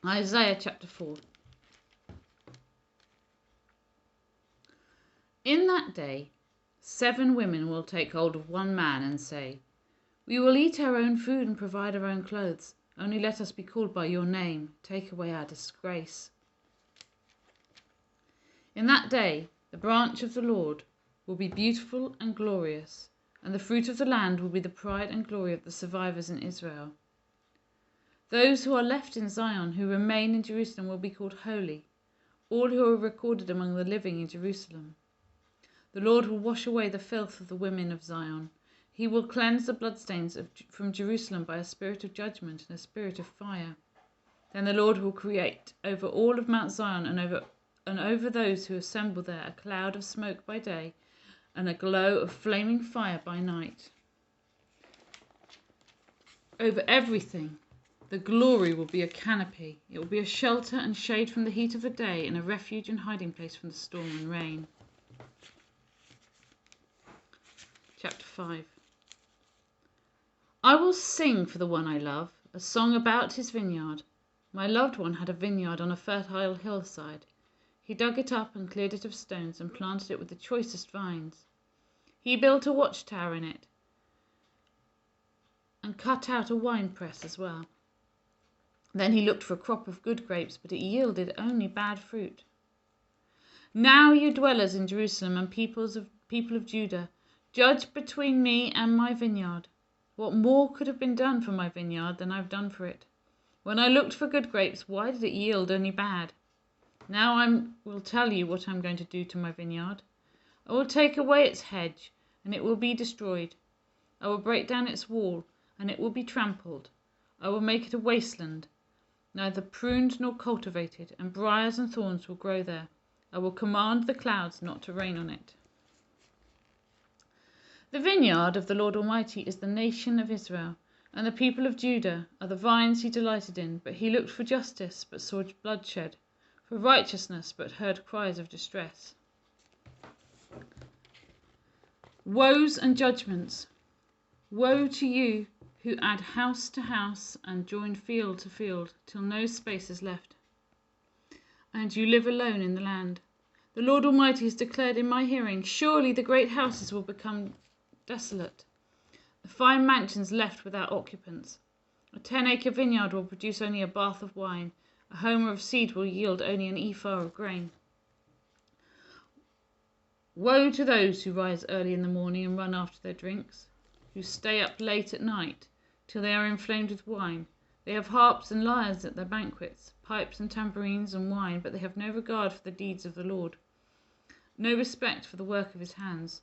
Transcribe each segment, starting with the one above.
Isaiah chapter 4. In that day 7 women will take hold of one man and say, "We will eat our own food and provide our own clothes. Only let us be called by your name. Take away our disgrace." In that day the branch of the Lord will be beautiful and glorious, and the fruit of the land will be the pride and glory of the survivors in Israel. Those who are left in Zion, who remain in Jerusalem, will be called holy, all who are recorded among the living in Jerusalem. The Lord will wash away the filth of the women of Zion. He will cleanse the bloodstains from Jerusalem by a spirit of judgment and a spirit of fire. Then the Lord will create over all of Mount Zion and over those who assemble there a cloud of smoke by day and a glow of flaming fire by night. Over everything the glory will be a canopy. It will be a shelter and shade from the heat of the day, and a refuge and hiding place from the storm and rain. Chapter 5. I will sing for the one I love, a song about his vineyard. My loved one had a vineyard on a fertile hillside. He dug it up and cleared it of stones and planted it with the choicest vines. He built a watchtower in it and cut out a wine press as well. Then he looked for a crop of good grapes, but it yielded only bad fruit. Now, you dwellers in Jerusalem and people of Judah, judge between me and my vineyard. What more could have been done for my vineyard than I've done for it? When I looked for good grapes, why did it yield only bad? Now I will tell you what I'm going to do to my vineyard. I will take away its hedge, and it will be destroyed. I will break down its wall, and it will be trampled. I will make it a wasteland, neither pruned nor cultivated, and briars and thorns will grow there. I will command the clouds not to rain on it. The vineyard of the Lord Almighty is the nation of Israel, and the people of Judah are the vines he delighted in. But he looked for justice, but saw bloodshed, for righteousness, but heard cries of distress. Woes and judgments. Woe to you who add house to house and join field to field, till no space is left, and you live alone in the land. The Lord Almighty has declared in my hearing, surely the great houses will become desolate, the fine mansions left without occupants. A 10-acre vineyard will produce only a bath of wine. A homer of seed will yield only an ephah of grain. Woe to those who rise early in the morning and run after their drinks, who stay up late at night till they are inflamed with wine. They have harps and lyres at their banquets, pipes and tambourines and wine, but they have no regard for the deeds of the Lord, no respect for the work of his hands.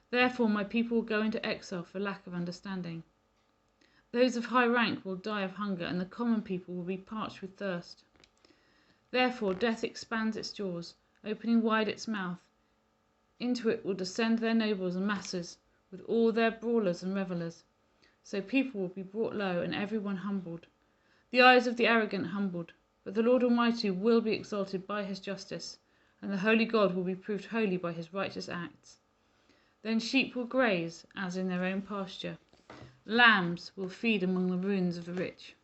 Therefore my people will go into exile for lack of understanding. Those of high rank will die of hunger, and the common people will be parched with thirst. Therefore death expands its jaws, opening wide its mouth. Into it will descend their nobles and masses, with all their brawlers and revellers. So people will be brought low, and everyone humbled. The eyes of the arrogant humbled. But the Lord Almighty will be exalted by his justice, and the holy God will be proved holy by his righteous acts. Then sheep will graze as in their own pasture. Lambs will feed among the ruins of the rich.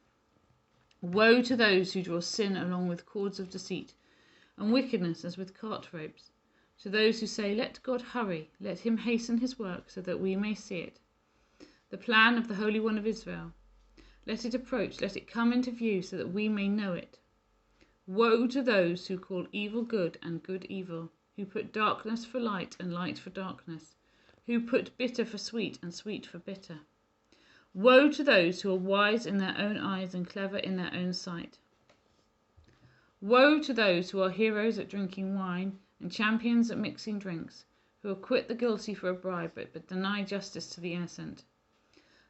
Woe to those who draw sin along with cords of deceit, and wickedness as with cart ropes. To those who say, "Let God hurry, let him hasten his work, so that we may see it." The plan of the Holy One of Israel. Let it approach, let it come into view, so that we may know it. Woe to those who call evil good and good evil, who put darkness for light and light for darkness, who put bitter for sweet and sweet for bitter. Woe to those who are wise in their own eyes and clever in their own sight. Woe to those who are heroes at drinking wine and champions at mixing drinks, who acquit the guilty for a bribe, but deny justice to the innocent.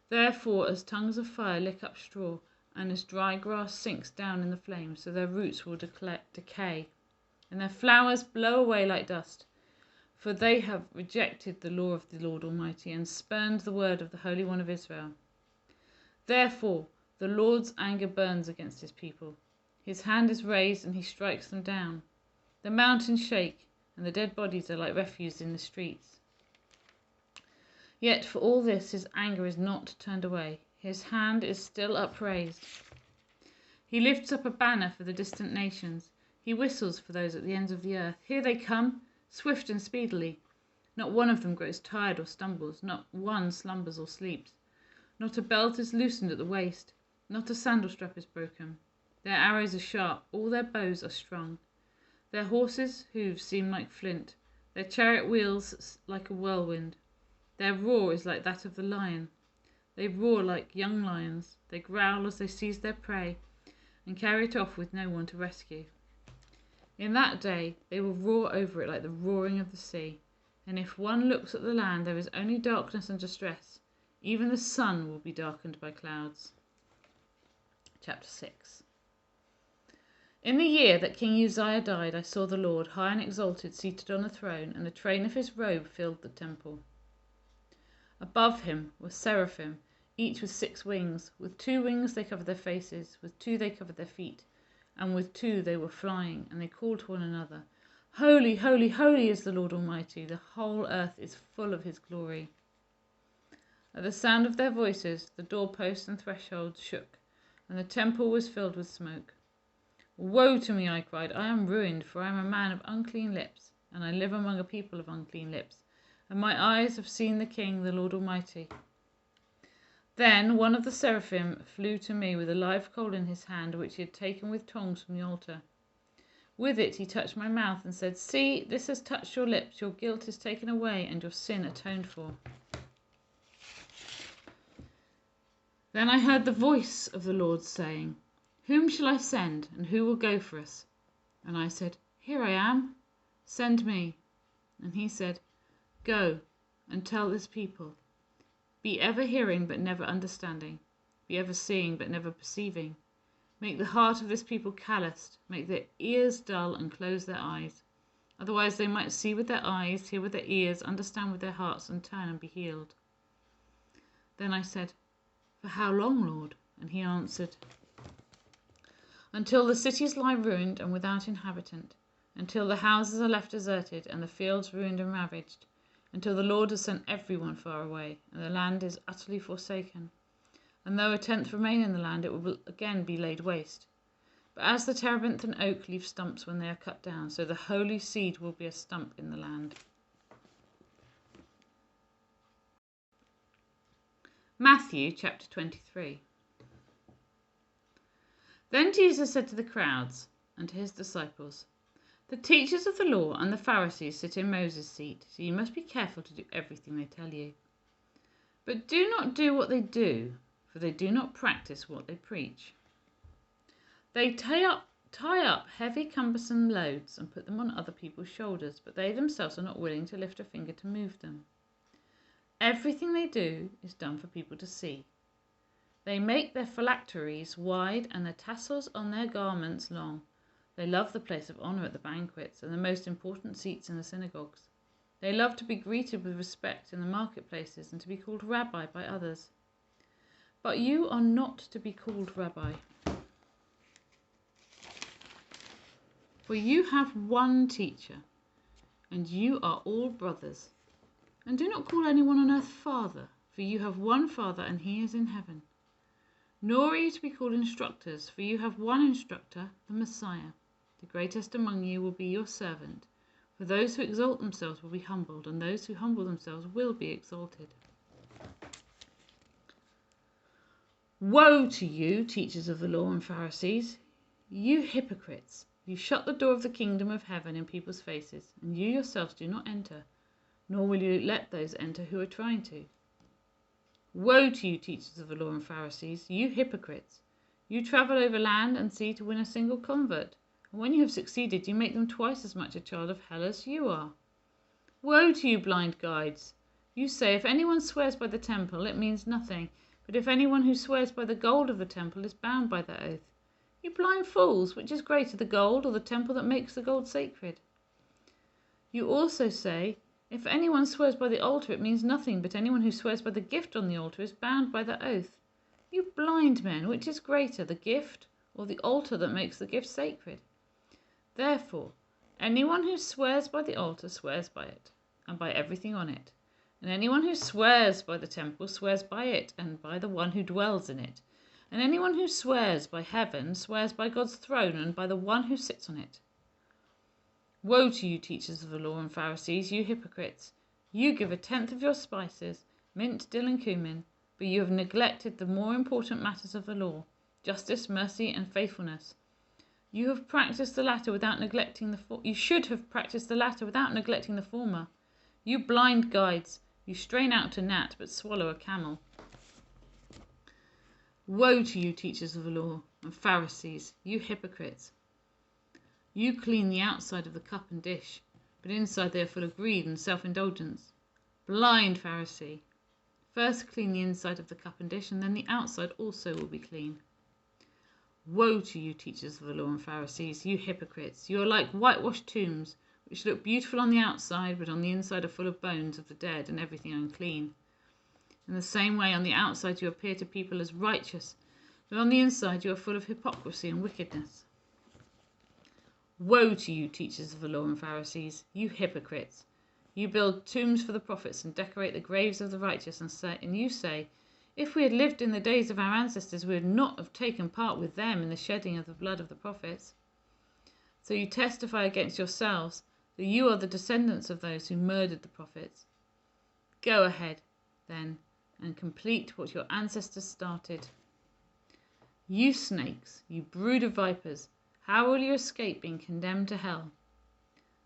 Therefore, as tongues of fire lick up straw, and as dry grass sinks down in the flames, so their roots will decay, and their flowers blow away like dust. For they have rejected the law of the Lord Almighty, and spurned the word of the Holy One of Israel. Therefore, the Lord's anger burns against his people. His hand is raised, and he strikes them down. The mountains shake, and the dead bodies are like refuse in the streets. Yet for all this his anger is not turned away. His hand is still upraised. He lifts up a banner for the distant nations. He whistles for those at the ends of the earth. Here they come, swift and speedily. Not one of them grows tired or stumbles. Not one slumbers or sleeps. Not a belt is loosened at the waist. Not a sandal strap is broken. Their arrows are sharp. All their bows are strong. Their horses' hooves seem like flint. Their chariot wheels like a whirlwind. Their roar is like that of the lion. They roar like young lions. They growl as they seize their prey and carry it off with no one to rescue. In that day they will roar over it like the roaring of the sea. And if one looks at the land, there is only darkness and distress. Even the sun will be darkened by clouds. Chapter 6. In the year that King Uzziah died, I saw the Lord, high and exalted, seated on a throne, and the train of his robe filled the temple. Above him were seraphim, each with 6 wings. With 2 wings they covered their faces, with 2 they covered their feet, and with 2 they were flying, and they called to one another, Holy, holy, holy is the Lord Almighty. The whole earth is full of his glory. At the sound of their voices, the doorposts and thresholds shook, and the temple was filled with smoke. Woe to me, I cried. I am ruined, for I am a man of unclean lips, and I live among a people of unclean lips, and my eyes have seen the King, the Lord Almighty. Then one of the seraphim flew to me with a live coal in his hand, which he had taken with tongs from the altar. With it he touched my mouth and said, See, this has touched your lips. Your guilt is taken away and your sin atoned for. Then I heard the voice of the Lord saying, Whom shall I send, and who will go for us? And I said, Here I am. Send me. And he said, Go and tell this people. Be ever hearing but never understanding. Be ever seeing but never perceiving. Make the heart of this people calloused, make their ears dull and close their eyes. Otherwise they might see with their eyes, hear with their ears, understand with their hearts, and turn and be healed. Then I said, For how long, Lord? And he answered, Until the cities lie ruined and without inhabitant, until the houses are left deserted and the fields ruined and ravaged, until the Lord has sent everyone far away, and the land is utterly forsaken. And though 1/10 remain in the land, it will again be laid waste. But as the terebinth and oak leave stumps when they are cut down, so the holy seed will be a stump in the land. Matthew chapter 23. Then Jesus said to the crowds and to his disciples, The teachers of the law and the Pharisees sit in Moses' seat, so you must be careful to do everything they tell you. But do not do what they do, for they do not practice what they preach. They tie up heavy, cumbersome loads and put them on other people's shoulders, but they themselves are not willing to lift a finger to move them. Everything they do is done for people to see. They make their phylacteries wide and the tassels on their garments long. They love the place of honor at the banquets and the most important seats in the synagogues. They love to be greeted with respect in the marketplaces and to be called rabbi by others. But you are not to be called rabbi, for you have one teacher, and you are all brothers. And do not call anyone on earth Father, for you have one Father, and he is in heaven. Nor are you to be called instructors, for you have one instructor, the Messiah. The greatest among you will be your servant, for those who exalt themselves will be humbled, and those who humble themselves will be exalted. Woe to you, teachers of the law and Pharisees, you hypocrites! You shut the door of the kingdom of heaven in people's faces, and you yourselves do not enter, nor will you let those enter who are trying to. Woe to you, teachers of the law and Pharisees, you hypocrites! You travel over land and sea to win a single convert, and when you have succeeded, you make them twice as much a child of hell as you are. Woe to you, blind guides! You say, if anyone swears by the temple, it means nothing, but if anyone who swears by the gold of the temple is bound by that oath. You blind fools, which is greater, the gold or the temple that makes the gold sacred? You also say, if anyone swears by the altar, it means nothing, but anyone who swears by the gift on the altar is bound by that oath. You blind men, which is greater, the gift or the altar that makes the gift sacred? Therefore, anyone who swears by the altar swears by it, and by everything on it. And anyone who swears by the temple swears by it, and by the one who dwells in it. And anyone who swears by heaven swears by God's throne and by the one who sits on it. Woe to you, teachers of the law and Pharisees, you hypocrites! You give 1/10 of your spices, mint, dill, and cumin, but you have neglected the more important matters of the law, justice, mercy, and faithfulness. You have practiced the latter without neglecting the You should have practiced the latter without neglecting the former. You blind guides, you strain out a gnat but swallow a camel. Woe to you, teachers of the law and Pharisees, you hypocrites! You clean the outside of the cup and dish, but inside they are full of greed and self-indulgence. Blind Pharisee! First clean the inside of the cup and dish, and then the outside also will be clean. Woe to you, teachers of the law and Pharisees, you hypocrites! You are like whitewashed tombs, which look beautiful on the outside, but on the inside are full of bones of the dead and everything unclean. In the same way, on the outside you appear to people as righteous, but on the inside you are full of hypocrisy and wickedness. Woe to you, teachers of the law and Pharisees, you hypocrites! You build tombs for the prophets and decorate the graves of the righteous, and you say, if we had lived in the days of our ancestors, we would not have taken part with them in the shedding of the blood of the prophets. So you testify against yourselves that you are the descendants of those who murdered the prophets. Go ahead, then, and complete what your ancestors started. You snakes, you brood of vipers, how will you escape being condemned to hell?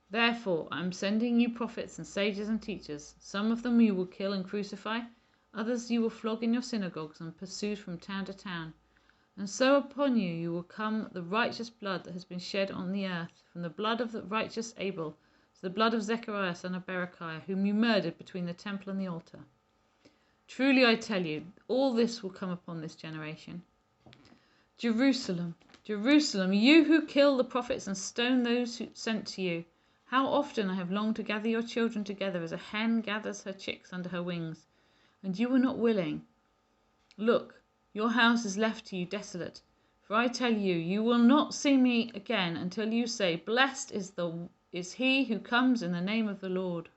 Therefore I am sending you prophets and sages and teachers. Some of them you will kill and crucify, others you will flog in your synagogues and pursue from town to town. And so upon you will come the righteous blood that has been shed on the earth, from the blood of the righteous Abel to the blood of Zechariah son of Berechiah, whom you murdered between the temple and the altar. Truly I tell you, all this will come upon this generation. Jerusalem, Jerusalem, you who kill the prophets and stone those who sent to you, how often I have longed to gather your children together as a hen gathers her chicks under her wings, and you were not willing. Look, your house is left to you desolate, for I tell you, you will not see me again until you say, blessed is he who comes in the name of the Lord.